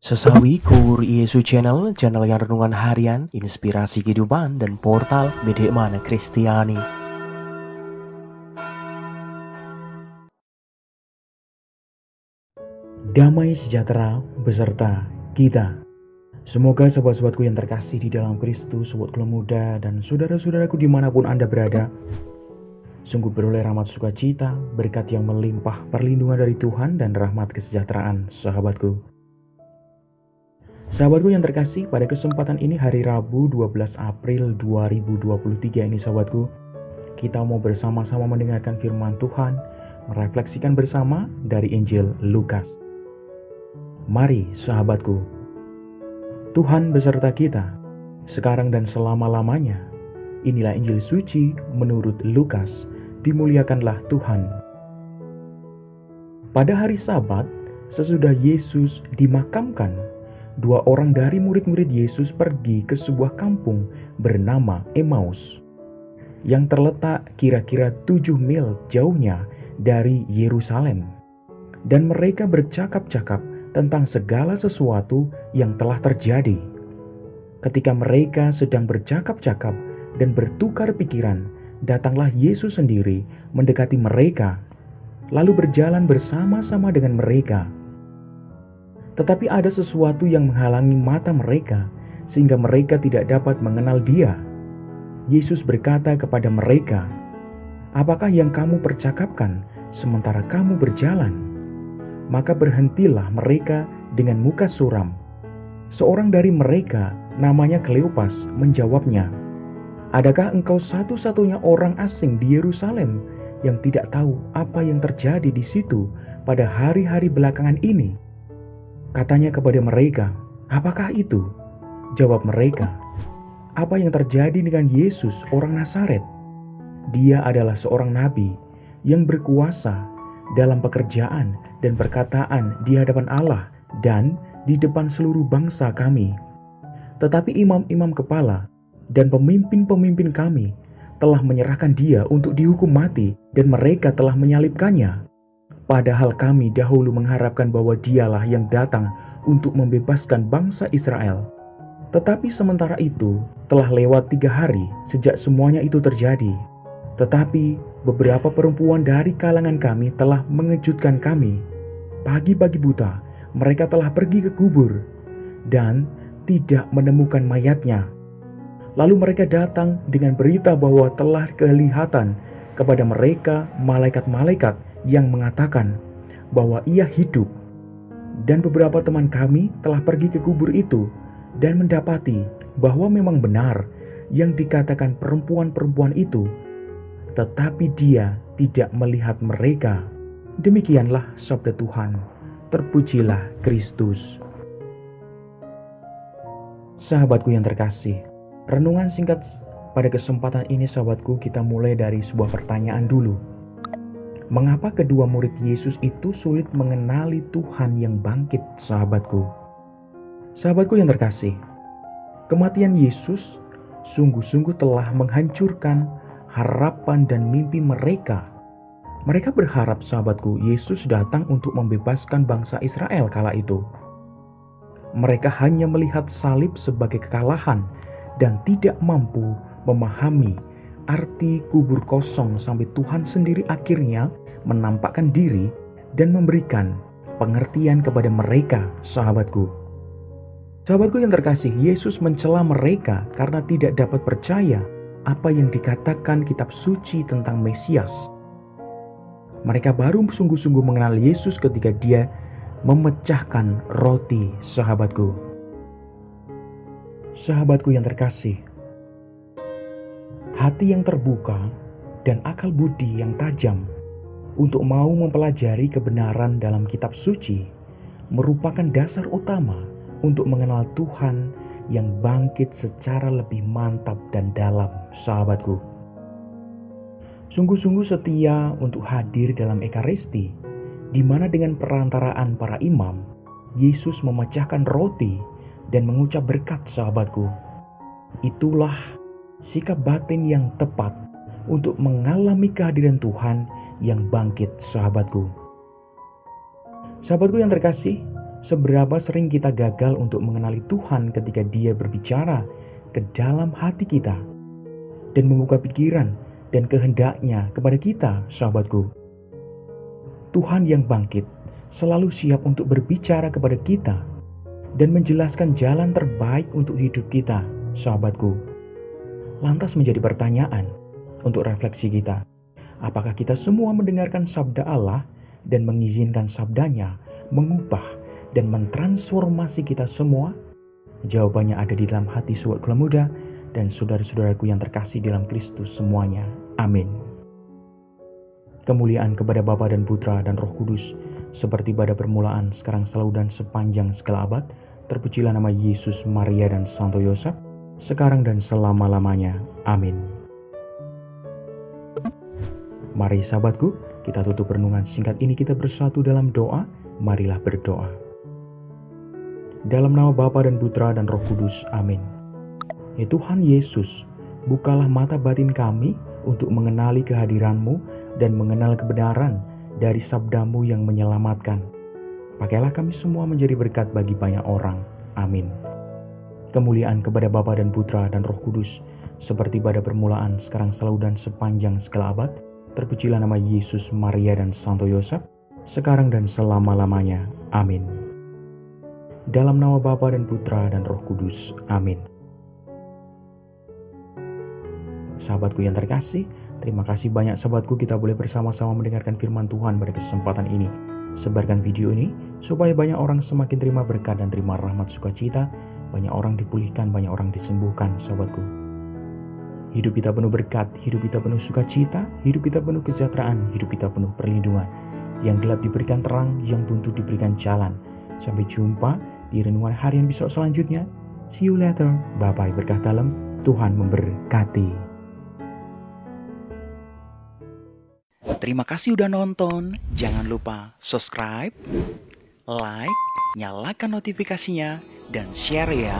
Sesawi Kur Yesu Channel yang renungan harian, inspirasi kehidupan, dan portal Bedemana Kristiani. Damai sejahtera beserta kita. Semoga sobat-sobatku yang terkasih di dalam Kristus, sobat muda, dan saudara-saudaraku dimanapun Anda berada, sungguh beroleh rahmat sukacita, berkat yang melimpah, perlindungan dari Tuhan, dan rahmat kesejahteraan, sahabatku. Sahabatku yang terkasih, pada kesempatan ini hari Rabu 12 April 2023 ini sahabatku, kita mau bersama-sama mendengarkan firman Tuhan, merefleksikan bersama dari Injil Lukas. Mari sahabatku, Tuhan beserta kita, sekarang dan selama-lamanya. Inilah Injil suci menurut Lukas, dimuliakanlah Tuhan. Pada hari Sabat, sesudah Yesus dimakamkan, dua orang dari murid-murid Yesus pergi ke sebuah kampung bernama Emmaus yang terletak kira-kira 7 mil jauhnya dari Yerusalem. Dan mereka bercakap-cakap tentang segala sesuatu yang telah terjadi. Ketika mereka sedang bercakap-cakap dan bertukar pikiran, datanglah Yesus sendiri mendekati mereka, lalu berjalan bersama-sama dengan mereka. Tetapi ada sesuatu yang menghalangi mata mereka, sehingga mereka tidak dapat mengenal Dia. Yesus berkata kepada mereka, "Apakah yang kamu percakapkan sementara kamu berjalan?" Maka berhentilah mereka dengan muka suram. Seorang dari mereka, namanya Kleopas, menjawabnya, "Adakah engkau satu-satunya orang asing di Yerusalem yang tidak tahu apa yang terjadi di situ pada hari-hari belakangan ini?" Katanya kepada mereka, "Apakah itu?" Jawab mereka, "Apa yang terjadi dengan Yesus orang Nazaret? Dia adalah seorang nabi yang berkuasa dalam pekerjaan dan perkataan di hadapan Allah dan di depan seluruh bangsa kami. Tetapi imam-imam kepala dan pemimpin-pemimpin kami telah menyerahkan dia untuk dihukum mati dan mereka telah menyalibkannya. Padahal kami dahulu mengharapkan bahwa dialah yang datang untuk membebaskan bangsa Israel. Tetapi sementara itu telah lewat 3 hari sejak semuanya itu terjadi. Tetapi beberapa perempuan dari kalangan kami telah mengejutkan kami. Pagi-pagi buta mereka telah pergi ke kubur dan tidak menemukan mayatnya. Lalu mereka datang dengan berita bahwa telah kelihatan kepada mereka malaikat-malaikat yang mengatakan bahwa ia hidup. Dan beberapa teman kami telah pergi ke kubur itu dan mendapati bahwa memang benar yang dikatakan perempuan-perempuan itu, tetapi dia tidak melihat mereka." Demikianlah sabda Tuhan. Terpujilah Kristus. Sahabatku yang terkasih, renungan singkat pada kesempatan ini sahabatku, kita mulai dari sebuah pertanyaan dulu. Mengapa kedua murid Yesus itu sulit mengenali Tuhan yang bangkit, sahabatku? Sahabatku yang terkasih, kematian Yesus sungguh-sungguh telah menghancurkan harapan dan mimpi mereka. Mereka berharap, sahabatku, Yesus datang untuk membebaskan bangsa Israel kala itu. Mereka hanya melihat salib sebagai kekalahan dan tidak mampu memahami arti kubur kosong sampai Tuhan sendiri akhirnya menampakkan diri dan memberikan pengertian kepada mereka, sahabatku. Sahabatku yang terkasih, Yesus mencela mereka karena tidak dapat percaya apa yang dikatakan kitab suci tentang Mesias. Mereka baru sungguh-sungguh mengenal Yesus ketika dia memecahkan roti, sahabatku. Sahabatku yang terkasih, hati yang terbuka dan akal budi yang tajam untuk mau mempelajari kebenaran dalam kitab suci merupakan dasar utama untuk mengenal Tuhan yang bangkit secara lebih mantap dan dalam, sahabatku. Sungguh-sungguh setia untuk hadir dalam Ekaristi, di mana dengan perantaraan para imam, Yesus memecahkan roti dan mengucap berkat, sahabatku. Itulah sikap batin yang tepat untuk mengalami kehadiran Tuhan yang bangkit, sahabatku. Sahabatku yang terkasih, Seberapa sering kita gagal untuk mengenali Tuhan ketika Dia berbicara ke dalam hati kita dan membuka pikiran dan kehendaknya kepada kita, sahabatku. Tuhan yang bangkit selalu siap untuk berbicara kepada kita dan menjelaskan jalan terbaik untuk hidup kita, sahabatku. Lantas menjadi pertanyaan untuk refleksi kita. Apakah kita semua mendengarkan sabda Allah dan mengizinkan sabdanya mengubah dan mentransformasi kita semua? Jawabannya ada di dalam hati saudaraku muda dan saudara-saudaraku yang terkasih dalam Kristus semuanya. Amin. Kemuliaan kepada Bapa dan Putra dan Roh Kudus, seperti pada permulaan, sekarang selalu dan sepanjang segala abad. Terpujilah nama Yesus, Maria dan Santo Yosef, sekarang dan selama-lamanya. Amin. Mari sahabatku, kita tutup renungan singkat ini, kita bersatu dalam doa. Marilah berdoa. Dalam nama Bapa dan Putra dan Roh Kudus. Amin. Ya Tuhan Yesus, bukalah mata batin kami untuk mengenali kehadiran-Mu dan mengenal kebenaran dari sabda-Mu yang menyelamatkan. Pakailah kami semua menjadi berkat bagi banyak orang. Amin. Kemuliaan kepada Bapa dan Putra dan Roh Kudus, seperti pada permulaan, sekarang selalu dan sepanjang segala abad. Terpujilah nama Yesus, Maria dan Santo Yosef, sekarang dan selama-lamanya. Amin. Dalam nama Bapa dan Putra dan Roh Kudus. Amin. Sahabatku yang terkasih, terima kasih banyak sahabatku, kita boleh bersama-sama mendengarkan firman Tuhan pada kesempatan ini. Sebarkan video ini supaya banyak orang semakin terima berkat dan terima rahmat sukacita, banyak orang dipulihkan, banyak orang disembuhkan, sahabatku. Hidup kita penuh berkat, hidup kita penuh sukacita, hidup kita penuh kesejahteraan, hidup kita penuh perlindungan. Yang gelap diberikan terang, yang buntu diberikan jalan. Sampai jumpa di renungan harian besok selanjutnya. See you later. Bye-bye, berkah dalam. Tuhan memberkati. Terima kasih udah nonton. Jangan lupa subscribe, like, nyalakan notifikasinya, dan share ya.